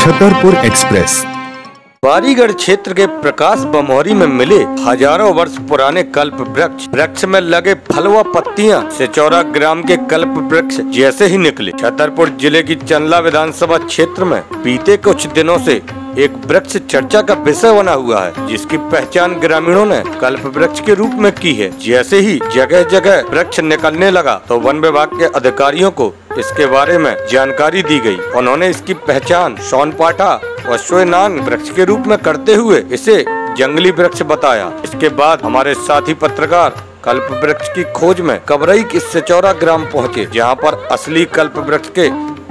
Chhatarpur express. Barigarh क्षेत्र के प्रकाश बमोरी में मिले हजारों वर्ष पुराने कल्प वृक्ष में लगे फल व पत्तियां सिचौरा ग्राम के कल्प वृक्ष जैसे ही निकले। छतरपुर जिले की चंदला विधानसभा क्षेत्र में बीते कुछ दिनों से एक वृक्ष चर्चा का विषय बना हुआ है, जिसकी पहचान ग्रामीणों ने कल्प वृक्ष के रूप में की है। जैसे ही जगह जगह वृक्ष निकलने लगा तो वन विभाग के अधिकारियों को इसके बारे में जानकारी दी गई। उन्होंने इसकी पहचान सोनपाठा व श्वेनांग वृक्ष के रूप में करते हुए इसे जंगली वृक्ष बताया। इसके बाद हमारे साथी पत्रकार कल्प वृक्ष की खोज में कबरई के सिचौरा ग्राम पहुँचे, जहाँ पर असली कल्प वृक्ष के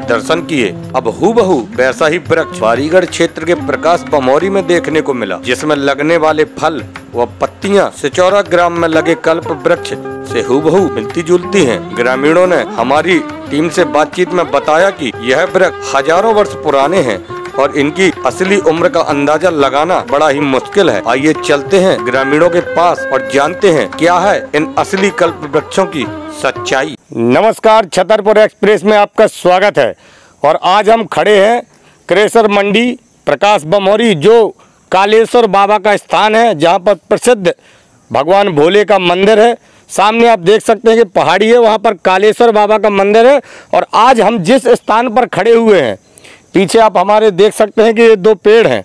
दर्शन किए। अब हूबहू वैसा ही वृक्ष बारीगढ़ क्षेत्र के प्रकाश बमोरी में देखने को मिला, जिसमें लगने वाले फल व पत्तियां सिचौरा ग्राम में लगे कल्प वृक्ष से हूबहू मिलती जुलती हैं। ग्रामीणों ने हमारी टीम से बातचीत में बताया कि यह वृक्ष हजारों वर्ष पुराने हैं और इनकी असली उम्र का अंदाजा लगाना बड़ा ही मुश्किल है। आइए चलते हैं ग्रामीणों के पास और जानते हैं क्या है इन असली कल्प वृक्षों की सच्चाई। नमस्कार, छतरपुर एक्सप्रेस में आपका स्वागत है। और आज हम खड़े हैं क्रेशर मंडी प्रकाश बमोरी, जो कालेश्वर बाबा का स्थान है, जहां पर प्रसिद्ध भगवान भोले का मंदिर है। सामने आप देख सकते हैं कि पहाड़ी है, वहां पर कालेश्वर बाबा का मंदिर है। और आज हम जिस स्थान पर खड़े हुए हैं, पीछे आप हमारे देख सकते हैं कि ये दो पेड़ हैं।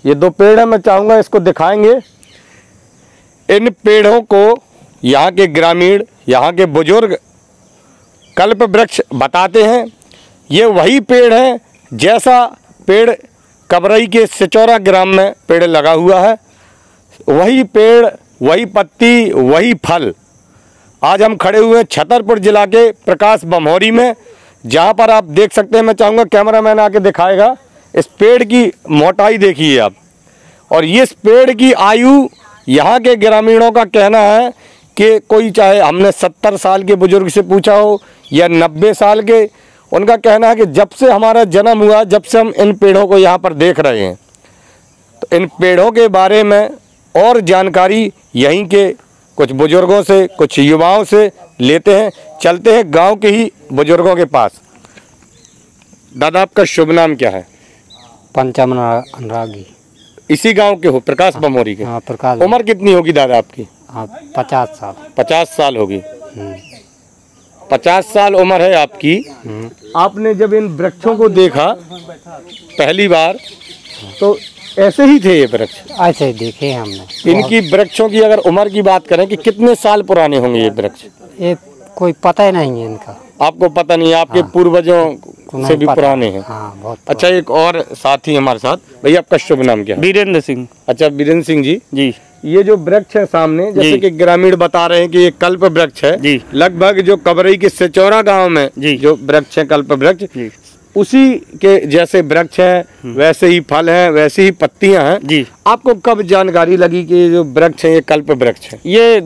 ये दो पेड़ हैं, मैं चाहूँगा इसको दिखाएंगे। इन पेड़ों को यहाँ के ग्रामीण, यहाँ के बुजुर्ग कल्प वृक्ष बताते हैं। ये वही पेड़ है जैसा पेड़ कबरई के सिचौरा ग्राम में पेड़ लगा हुआ है। वही पेड़, वही पत्ती, वही फल। आज हम खड़े हुए हैं छतरपुर जिला के प्रकाश बमोरी में, जहाँ पर आप देख सकते हैं, मैं चाहूँगा कैमरामैन आके दिखाएगा। इस पेड़ की मोटाई देखिए आप, और इस पेड़ की आयु यहाँ के ग्रामीणों का कहना है कि कोई, चाहे हमने 70 साल के बुजुर्ग से पूछा हो या 90 साल के, उनका कहना है कि जब से हमारा जन्म हुआ, जब से हम इन पेड़ों को यहाँ पर देख रहे हैं। तो इन पेड़ों के बारे में और जानकारी यहीं के कुछ बुजुर्गों से, कुछ युवाओं से लेते हैं। चलते हैं गांव के ही बुजुर्गों के पास। दादा, आपका शुभ नाम क्या है? पंचम अनुरागी। इसी गांव के हो, प्रकाश बमोरी के? हाँ, प्रकाश। उम्र कितनी होगी दादा आपकी? हाँ, 50 साल। 50 साल होगी। 50 साल उम्र है आपकी। आपने जब इन वृक्षों को देखा पहली बार, तो ऐसे ही थे ये वृक्ष? ऐसे ही देखे हमने। इनकी वृक्षों की अगर उम्र की बात करें कि कितने साल पुराने होंगे ये वृक्ष? ये कोई पता ही नहीं है इनका। आपको पता नहीं? आपके हाँ, पूर्वजों से भी पुराने हैं? हाँ, बहुत। अच्छा, एक और साथी हमारे साथ। भैया, आपका शुभ नाम क्या है? वीरेंद्र सिंह। अच्छा, वीरेंद्र सिंह जी। जी, ये जो वृक्ष है सामने, जैसे कि ग्रामीण बता रहे हैं कि ये कल्प वृक्ष है जी। लगभग जो कबरई के सिचौरा गांव में जी जो वृक्ष है कल्प वृक्ष, जी, उसी के जैसे वृक्ष हैं, वैसे ही फल हैं, वैसे ही पत्तियां हैं जी। आपको कब जानकारी लगी कि ये जो वृक्ष है ये कल्प वृक्ष है? ये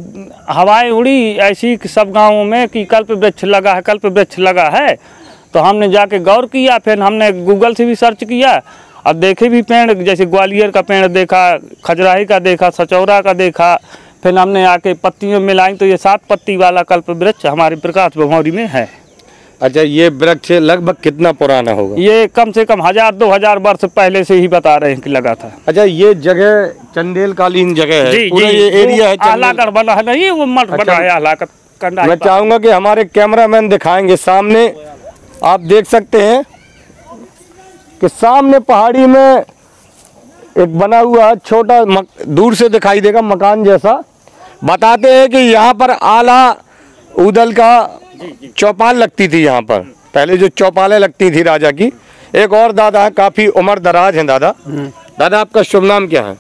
हवाएं उड़ी ऐसी सब गांवों में कि कल्प वृक्ष लगा है, कल्प वृक्ष लगा है। तो हमने जाके गौर किया, फिर हमने गूगल से भी सर्च किया और देखे भी पेड़, जैसे ग्वालियर का पेड़ देखा, खजुराही का देखा, सचौरा का देखा। फिर हमने आके पत्तियों मिलाई तो ये 7 पत्ती वाला कल्प वृक्ष हमारे प्रकाश बमोरी में है। अच्छा, ये वृक्ष लगभग कितना पुराना होगा? ये कम से कम 1000-2000 वर्ष पहले से ही बता रहे हैं कि लगा था। अच्छा, ये जगह चंदेलकालीन जगह है? जी, पूरा जी, ये एरिया है आलागढ़ बना है नहीं, वो मठ बना है आलागढ़। मैं चाहूंगा कि हमारे कैमरामैन दिखाएंगे। सामने आप देख सकते हैं कि सामने पहाड़ी में एक बना हुआ छोटा, दूर से दिखाई देगा मकान जैसा। बताते हैं कि यहाँ पर आला उदल का चौपाल लगती थी। यहाँ पर पहले जो चौपालें लगती थी राजा की। एक और दादा है, काफी उम्र दराज हैं दादा। दादा, आपका शुभ नाम क्या है?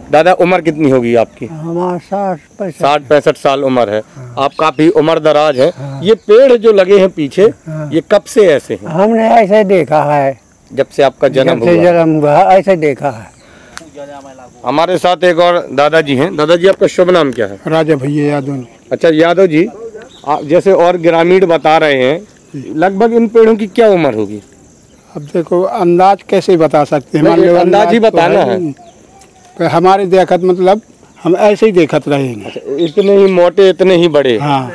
दादा, उम्र कितनी होगी आपकी? हमारा 60-65 साल उम्र है। आप काफी उम्र दराज है। ये पेड़ जो लगे हैं पीछे, ये कब से ऐसे हैं? हमने ऐसे देखा है, जब से आपका जन्म हुआ ऐसे देखा है। हमारे साथ एक और दादाजी हैं। दादाजी, आपका शुभ नाम क्या है? राजा भैया यादव। अच्छा, यादव जी, जैसे और ग्रामीण बता रहे हैं, लगभग इन पेड़ों की क्या उम्र होगी? अब देखो, अंदाज कैसे बता सकते हैं? अंदाज ही बताना है। हमारे देखत मतलब हम ऐसे ही देखत रहेंगे। इतने ही मोटे इतने ही बड़े। हाँ,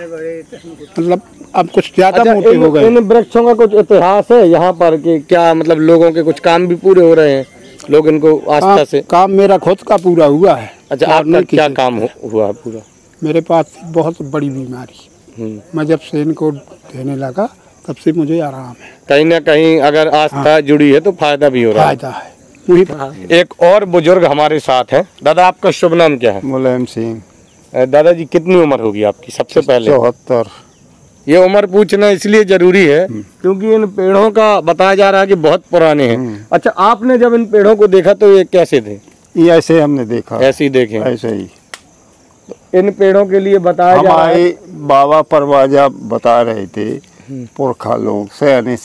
मतलब अब कुछ ज्यादा अच्छा, मोटे हो गए। इन वृक्षों का कुछ इतिहास है यहाँ पर कि क्या, मतलब लोगों के कुछ काम भी पूरे हो रहे हैं, लोग इनको आस्था से? काम मेरा खुद का पूरा हुआ है। अच्छा, आपका क्या काम हुआ पूरा? मेरे पास बहुत बड़ी बीमारी, मैं जब से इनको देने लगा तब से मुझे आराम है। कहीं ना कहीं अगर आस्था जुड़ी है तो फायदा भी हो रहा है। फायदा है वही। एक और बुजुर्ग हमारे साथ है। दादा, आपका शुभ नाम क्या है? मुलायम सिंह। दादाजी, कितनी उम्र होगी आपकी? सबसे पहले 74। ये उम्र पूछना इसलिए जरूरी है क्योंकि इन पेड़ों का बताया जा रहा है कि बहुत पुराने हैं। अच्छा, आपने जब इन पेड़ों को देखा तो ये कैसे थे? ये ऐसे हमने देखा, ऐसे ही देखे? ऐसे ही। इन पेड़ों के लिए बताया जा रहा है। हमारे बाबा परवाजा बता रहे थे, पुरखा लोग सयाने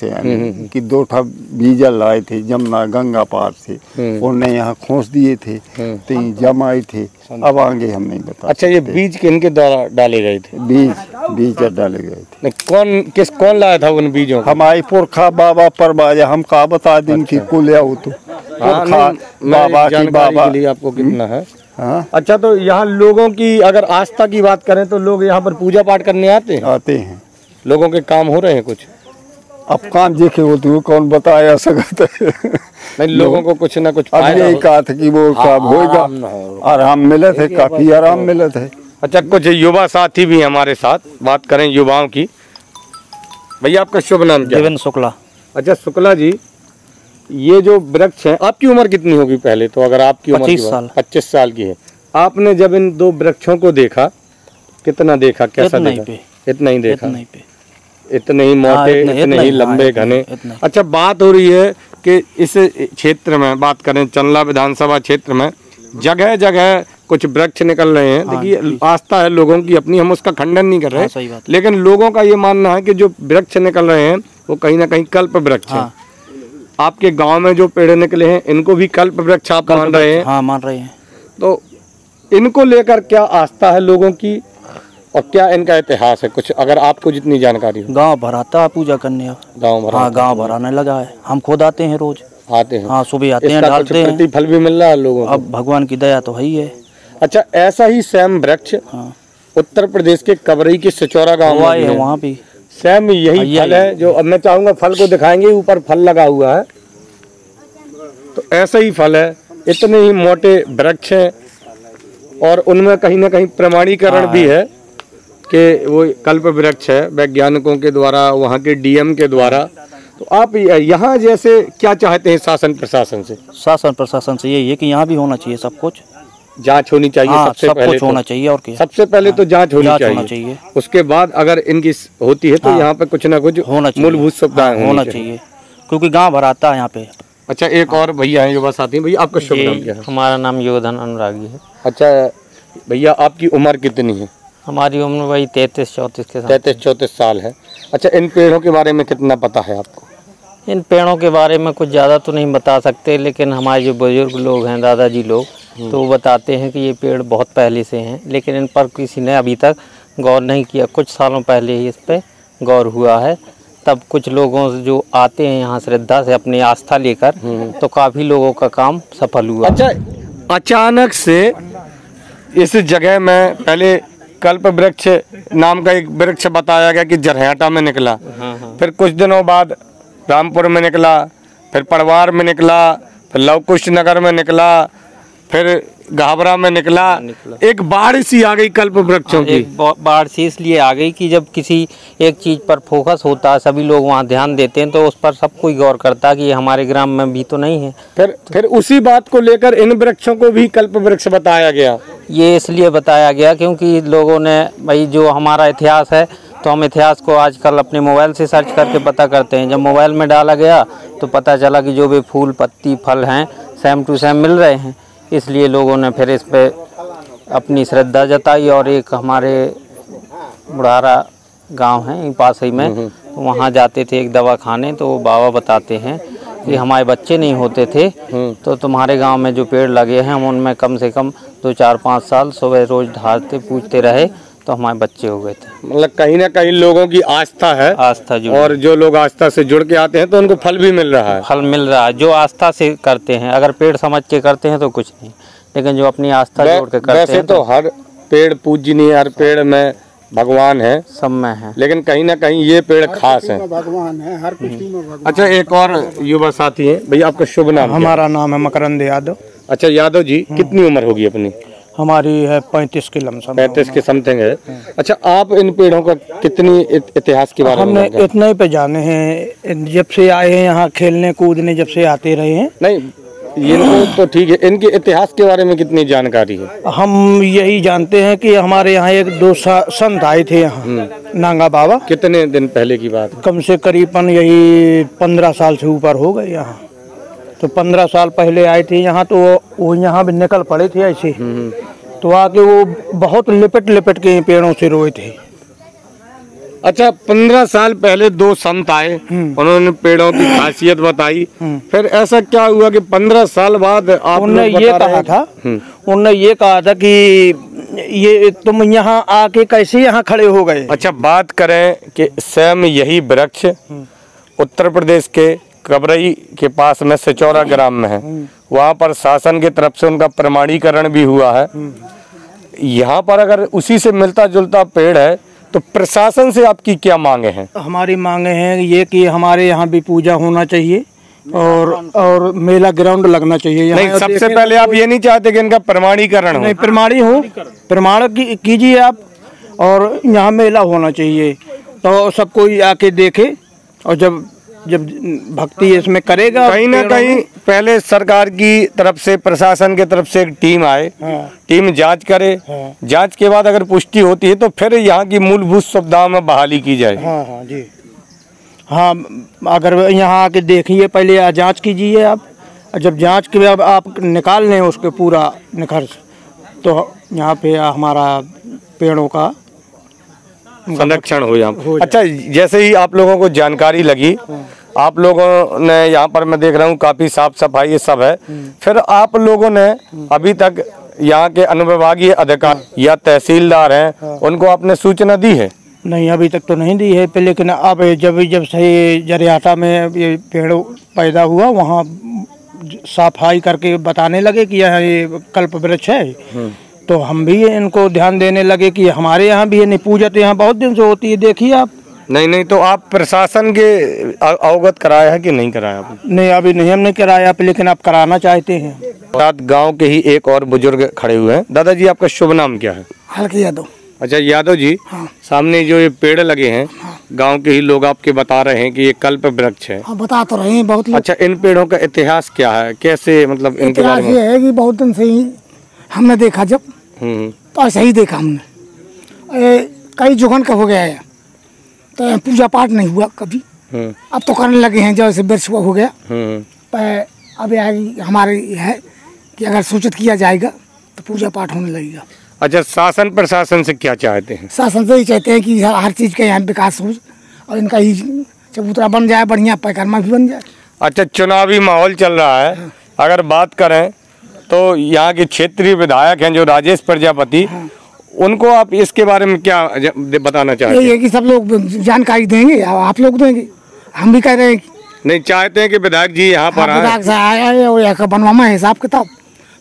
कि 2 ठा बीजल लाए थे जमुना गंगा पार से, उन्हें यहाँ खोस दिए थे तो ये जमाए थे। अब आगे हम नहीं बता। अच्छा, ये बीज किनके द्वारा डाले गए थे? बीज डाले गए थे। कौन लाया था उन बीजों को? हमारे पुरखा बाबा परवाजा, हम का बता दिन की कुल या तो पुरखा बाबा की बाबा के लिए आपको कितना है? हाँ। अच्छा, तो यहाँ लोगों की अगर आस्था की बात करें तो लोग यहाँ पर पूजा पाठ करने आते हैं। लोगों के काम हो रहे हैं कुछ? अब काम देखे होते हुए कौन बताया सकता है। नहीं, लोगों को कुछ ना कुछ अब यही कहा था कि वो काम होगा, आराम मिले थे, काफी आराम मिले थे। अच्छा, कुछ युवा साथी भी हमारे साथ, बात करें युवाओं की। भैया, आपका शुभ नाम क्या है? देवेंद्र शुक्ला। अच्छा शुक्ला जी, ये जो वृक्ष है, आपकी उम्र कितनी होगी पहले तो? अगर आपकी उम्र 25 साल की है, आपने जब इन 2 वृक्षों को देखा, कितना देखा, कैसा देखा? इतना ही देखा। इतने ही मोटे, इतने ही लंबे, घने। अच्छा, बात हो रही है कि इस क्षेत्र में, बात करें चंदला विधानसभा क्षेत्र में, जगह जगह कुछ वृक्ष निकल रहे हैं। देखिए, आस्था है लोगों की अपनी, हम उसका खंडन नहीं कर रहे, लेकिन लोगों का ये मानना है कि जो वृक्ष निकल रहे हैं वो कहीं ना कहीं कल्प वृक्ष हैं। आपके गांव में जो पेड़ निकले हैं, इनको भी कल्प वृक्ष आप मान रहे हैं? हाँ, मान रहे हैं। तो इनको लेकर क्या आस्था है लोगों की और क्या इनका इतिहास है कुछ, अगर आपको जितनी जानकारी हो? गांव भर आता है पूजा करने। गांव भर? हाँ, गांव भर आने लगा है। हम खुद आते हैं, रोज आते हैं। हाँ, सुबह आते हैं, डालते हैं। प्रतिफल भी मिल रहा है लोगों को? अब भगवान की दया तो है ही है। अच्छा, ऐसा ही सेम वृक्ष उत्तर प्रदेश के कबरई के सिचौरा गाँव में है, वहाँ भी सेम यही फल है। जो अब मैं चाहूंगा फल को दिखाएंगे, ऊपर फल लगा हुआ है, तो ऐसा ही फल है, इतने ही मोटे वृक्ष हैं और उनमें कहीं ना कहीं प्रमाणीकरण भी है कि वो कल्प वृक्ष है वैज्ञानिकों के द्वारा, वहाँ के डीएम के द्वारा। तो आप यहाँ जैसे क्या चाहते हैं शासन प्रशासन से? शासन प्रशासन से यही है कि यहाँ भी होना चाहिए सब कुछ, जांच होनी चाहिए। हाँ, सबसे सब पहले कुछ होना चाहिए। और क्या, सबसे पहले तो जांच होनी चाहिए। उसके बाद अगर इनकी होती है तो यहाँ पे कुछ ना कुछ मूलभूत सुविधाएं होना चाहिए, क्योंकि गाँव भर आता है यहाँ पे। अच्छा, एक और भैया है युवा साथी। भैया, आपका शुभ नाम क्या है? हमारा नाम योगधन अनुरागी है। अच्छा भैया, आपकी उम्र कितनी है? हमारी उम्र वही 33-34 के साथ। 33-34 साल है। अच्छा, इन पेड़ों के बारे में कितना पता है आपको? इन पेड़ों के बारे में कुछ ज़्यादा तो नहीं बता सकते, लेकिन हमारे जो बुजुर्ग लोग हैं, दादाजी लोग, तो वो बताते हैं कि ये पेड़ बहुत पहले से हैं, लेकिन इन पर किसी ने अभी तक गौर नहीं किया। कुछ सालों पहले ही इस पर गौर हुआ है। तब कुछ लोगों जो आते हैं यहाँ श्रद्धा से अपनी आस्था लेकर, तो काफ़ी लोगों का काम सफल हुआ। अच्छा, अचानक से इस जगह में पहले कल्प वृक्ष नाम का एक वृक्ष बताया गया कि जरहटा में निकला, फिर कुछ दिनों बाद रामपुर में निकला, फिर पड़वार में निकला, फिर लवकुश नगर में निकला, फिर घाबरा में निकला। एक बाढ़ सी आ गई कल्प वृक्षों की। एक बाढ़ सी इसलिए आ गई कि जब किसी एक चीज़ पर फोकस होता है, सभी लोग वहाँ ध्यान देते हैं, तो उस पर सब कोई गौर करता है कि ये हमारे ग्राम में भी तो नहीं है। फिर उसी बात को लेकर इन वृक्षों को भी कल्प वृक्ष बताया गया। ये इसलिए बताया गया क्योंकि लोगों ने, भाई जो हमारा इतिहास है, तो हम इतिहास को आजकल अपने मोबाइल से सर्च करके पता करते हैं। जब मोबाइल में डाला गया तो पता चला कि जो भी फूल पत्ती फल हैं सेम टू सेम मिल रहे हैं, इसलिए लोगों ने फिर इस पे अपनी श्रद्धा जताई। और एक हमारे बुढ़ारा गांव है पास ही में, तो वहाँ जाते थे एक दवा खाने, तो वो बाबा बताते हैं कि हमारे बच्चे नहीं होते थे, तो तुम्हारे गांव में जो पेड़ लगे हैं हम उनमें कम से कम 2-4-5 साल सुबह रोज ढालते पूजते रहे, तो हमारे बच्चे हो गए थे। मतलब कहीं ना कहीं लोगों की आस्था है, आस्था जो, और जो लोग आस्था से जुड़ के आते हैं तो उनको फल भी मिल रहा है। फल मिल रहा है जो आस्था से करते हैं। अगर पेड़ समझ के करते हैं तो कुछ नहीं, लेकिन जो अपनी आस्था जोड़ के करते वैसे हैं तो हर पेड़ पूजनीय, हर पेड़ में भगवान है, सब में है। लेकिन कहीं ना कहीं ये पेड़ खास है। भगवान है, हर कुछ में भगवान। अच्छा, एक और युवा साथी है भैया, आपका शुभ नाम क्या है? हमारा नाम है मकरंद यादव। अच्छा यादव जी, कितनी उम्र होगी अपनी? हमारी है 35 के लमसम। 35 के समथिंग है। अच्छा, आप इन पेड़ों का कितनी इतिहास के बारे में हमने जानते हैं? इतना ही पे जाने हैं, जब से आए हैं यहाँ खेलने कूदने, जब से आते रहे हैं। नहीं, इनको तो ठीक है, इनके इतिहास के बारे में कितनी जानकारी है? हम यही जानते हैं कि हमारे यहाँ एक दो संत आए थे यहाँ, नांगा बाबा। कितने दिन पहले की बात है? कम से करीबन यही 15 साल से ऊपर हो गए यहाँ। तो 15 साल पहले आए थे यहाँ, तो वो यहाँ भी निकल पड़े थे ऐसे। तो आके वो बहुत लिपट लिपट के पेड़ों से रोए थे। अच्छा, 15 साल पहले दो संत आए, उन्होंने पेड़ों की खासियत बताई। फिर ऐसा क्या हुआ कि 15 साल बाद आप उन्होंने ये कहा था, उन्होंने ये कहा था कि ये तुम यहाँ आके कैसे यहाँ खड़े हो गए। अच्छा, बात करें कि स्वयं यही वृक्ष उत्तर प्रदेश के कबरई के पास में सिचौरा ग्राम में है, वहाँ पर शासन की तरफ से उनका प्रमाणीकरण भी हुआ है। यहाँ पर अगर उसी से मिलता जुलता पेड़ है तो प्रशासन से आपकी क्या मांगे हैं? हमारी मांगे हैं ये कि हमारे यहाँ भी पूजा होना चाहिए और मेला ग्राउंड लगना चाहिए। नहीं, सबसे पहले आप ये नहीं चाहते कि इनका प्रमाणीकरण हो? नहीं, प्रमाण कीजिए आप, और यहाँ मेला होना चाहिए तो सब कोई आके देखे, और जब भक्ति इसमें करेगा। कहीं ना कहीं पहले सरकार की तरफ से, प्रशासन की तरफ से एक टीम आए, टीम जांच करे, जांच के बाद अगर पुष्टि होती है तो फिर यहाँ की मूलभूत सुविधाओं में बहाली की जाए। हाँ जी, हाँ, अगर यहाँ आके देखिए, पहले जांच कीजिए आप, जब जांच के बाद आप निकाल लें उसके पूरा निखर्च, तो यहाँ पे हमारा पेड़ों का संरक्षण हो यहाँ। अच्छा, जैसे ही आप लोगों को जानकारी लगी, आप लोगों ने यहाँ पर मैं देख रहा हूँ काफी साफ सफाई ये सब है, फिर आप लोगों ने अभी तक यहाँ के अनुविभागीय अधिकारी या तहसीलदार हैं, उनको आपने सूचना दी है? नहीं, अभी तक तो नहीं दी है, लेकिन अब जब से जरियाता में ये पेड़ पैदा हुआ, वहाँ सफाई करके बताने लगे कि यहाँ ये कल्प वृक्ष है, तो हम भी इनको ध्यान देने लगे कि हमारे यहाँ भी ये पूजा तो यहाँ बहुत दिन से होती है, देखिए आप। नहीं, तो आप प्रशासन के अवगत कराया है कि नहीं कराया आपने? नहीं, अभी नहीं हमने कराया, लेकिन आप कराना चाहते हैं। साथ गांव के ही एक और बुजुर्ग खड़े हुए हैं। दादाजी, आपका शुभ नाम क्या है? हल्की यादव। अच्छा यादव जी, हाँ। सामने जो ये पेड़ लगे हैं, हाँ। गांव के ही लोग आपके बता रहे हैं कि ये कल्प वृक्ष है। हाँ, बता तो रहे हैं बहुत लोग। अच्छा, इन पेड़ों का इतिहास क्या है, कैसे, मतलब इनके बारे में? ये है कि बहुत दिन से ही हमने देखा, जब तो ऐसा ही देखा हमने, कई जुगन का हो गया है, तो पूजा पाठ नहीं हुआ कभी। अब तो करने लगे हैं, जैसे वृक्ष हो गया। पर अब हमारे है कि अगर सूचित किया जाएगा तो पूजा पाठ होने लगेगा। अच्छा, शासन प्रशासन से क्या चाहते हैं? शासन से ही चाहते हैं कि हर चीज़ का यहाँ विकास हो, और इनका ही चबूतरा बन जाए, बढ़िया परिक्रमा भी बन जाए। अच्छा, चुनावी माहौल चल रहा है, अगर बात करें तो यहाँ के क्षेत्रीय विधायक हैं जो राजेश प्रजापति, उनको आप इसके बारे में क्या बताना चाहते हैं? ये कि सब लोग जानकारी देंगे, आप लोग देंगे, हम भी कह रहे हैं। नहीं, चाहते हैं कि विधायक जी यहाँ पर आए, बनवामा है हिसाब किताब,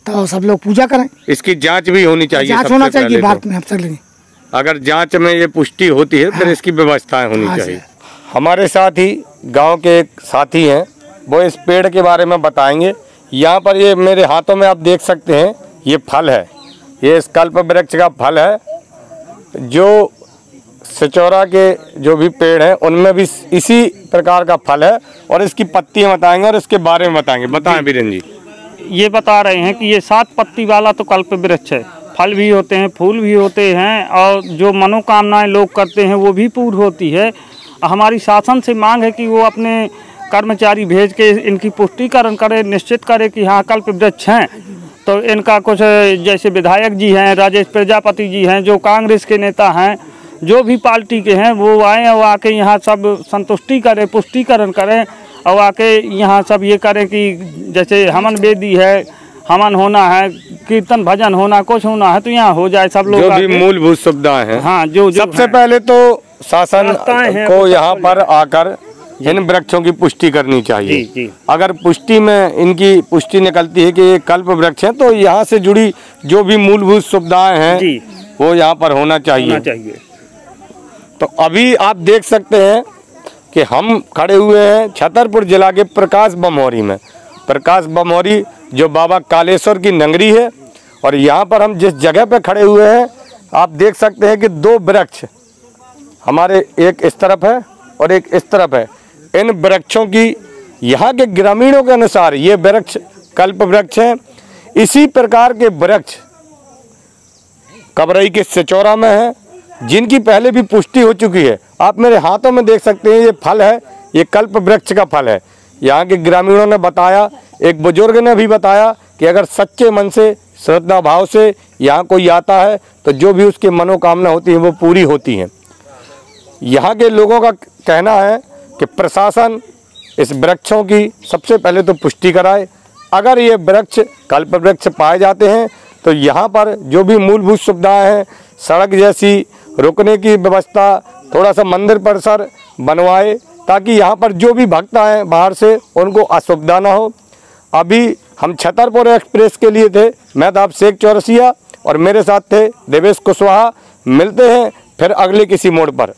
तो सब लोग पूजा करें। इसकी जांच भी होनी चाहिए, जांच होना चाहिए भारत में, हम सब लेंगे। अगर जांच में ये पुष्टि होती है फिर इसकी व्यवस्थाएं होनी चाहिए। हमारे साथ ही गांव के एक साथी हैं, वो इस पेड़ के बारे में बताएंगे। यहाँ पर ये मेरे हाथों में आप देख सकते हैं, ये फल है, ये इस कल्प वृक्ष का फल है, जो सिचौरा के जो भी पेड़ हैं उनमें भी इसी प्रकार का फल है, और इसकी पत्तियां बताएंगे और इसके बारे में बताएंगे। बताएं बीरेन जी। ये बता रहे हैं कि ये 7 पत्ती वाला तो कल्प वृक्ष है, फल भी होते हैं, फूल भी होते हैं, और जो मनोकामनाएं लोग करते हैं वो भी पूर्ण होती है। हमारी शासन से मांग है कि वो अपने कर्मचारी भेज के इनकी पुष्टिकरण करे, निश्चित करे कि हाँ कल्प वृक्ष हैं। तो इनका कुछ जैसे विधायक जी हैं, राजेश प्रजापति जी हैं, जो कांग्रेस के नेता हैं, जो भी पार्टी के हैं, वो आए और आके यहाँ सब संतुष्टि करें, पुष्टिकरण करें, और आके यहाँ सब ये करें कि जैसे हवन वेदी है, हवन होना है, कीर्तन भजन होना, कुछ होना है तो यहाँ हो जाए, सब लोग जो भी मूलभूत सुविधाएं हैं। हाँ, जो सबसे पहले तो शासन को यहाँ पर आकर इन वृक्षों की पुष्टि करनी चाहिए। जी। अगर पुष्टि में इनकी पुष्टि निकलती है कि ये कल्प वृक्ष है, तो यहाँ से जुड़ी जो भी मूलभूत सुविधाएं हैं जी, वो यहाँ पर होना चाहिए। तो अभी आप देख सकते हैं कि हम खड़े हुए हैं छतरपुर जिला के प्रकाश बमोरी में। प्रकाश बमोरी जो बाबा कालेश्वर की नगरी है, और यहाँ पर हम जिस जगह पे खड़े हुए हैं आप देख सकते हैं कि दो वृक्ष हमारे एक इस तरफ है और एक इस तरफ है। इन वृक्षों की यहाँ के ग्रामीणों के अनुसार ये वृक्ष कल्प वृक्ष हैं। इसी प्रकार के वृक्ष कबरई के सिचौरा में है, जिनकी पहले भी पुष्टि हो चुकी है। आप मेरे हाथों में देख सकते हैं, ये फल है, ये कल्प वृक्ष का फल है। यहाँ के ग्रामीणों ने बताया, एक बुजुर्ग ने भी बताया कि अगर सच्चे मन से श्रद्धा भाव से यहाँ कोई आता है तो जो भी उसकी मनोकामना होती है वो पूरी होती हैं। यहाँ के लोगों का कहना है कि प्रशासन इस वृक्षों की सबसे पहले तो पुष्टि कराए। अगर ये वृक्ष कल्प वृक्ष पाए जाते हैं तो यहाँ पर जो भी मूलभूत सुविधाएं हैं, सड़क जैसी रुकने की व्यवस्था, थोड़ा सा मंदिर परिसर बनवाए, ताकि यहाँ पर जो भी भक्त आए बाहर से उनको असुविधा ना हो। अभी हम छतरपुर एक्सप्रेस के लिए थे, मेहताब शेख चौरसिया, और मेरे साथ थे देवेश कुशवाहा। मिलते हैं फिर अगले किसी मोड़ पर।